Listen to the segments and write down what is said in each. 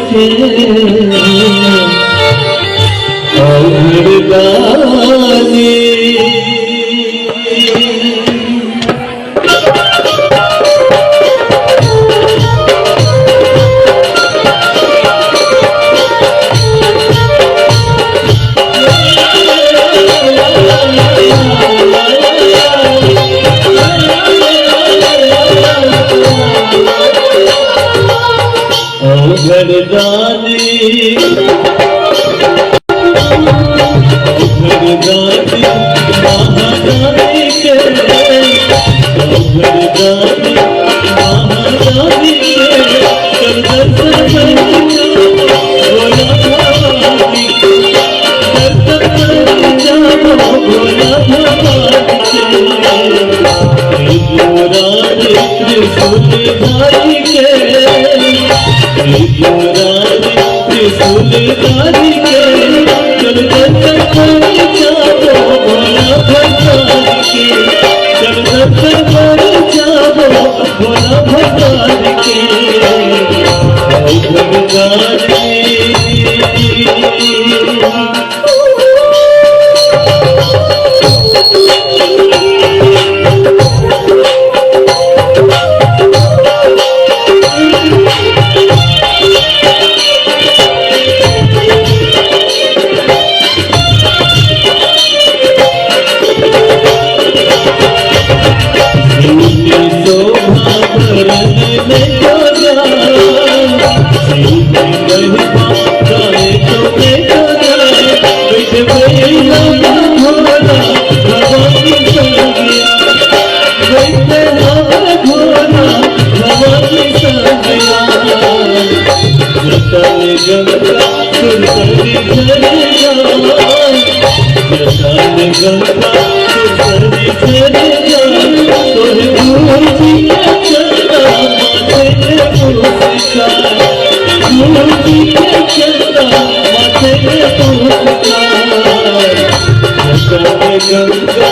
के अवरदानी अवरदानी अवरदानी महादानी के अवरदानी महादानी के कर दर्शन भोला भवानी कर दर्शन जाओ भोला भवानी के त्रिपुरारी त्रिशूलधारी के त्रिपुरारी त्रिशूलधारी के चल दर्शन कर जाओ भोला भवानी के चल दर्शन कर जाओ भोला भवानी के भगवानी गंगा सुरसरी झरे गंगा सुरसरी झरे तोहे मूर्ति के चंदा माथे पुरस्कार मूर्ति के चंदा माथे पुरस्कार गंगा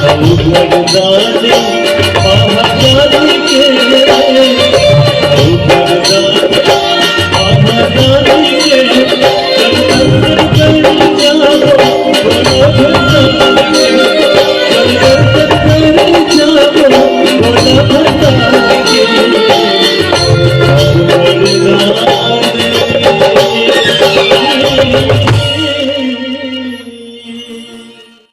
भगवान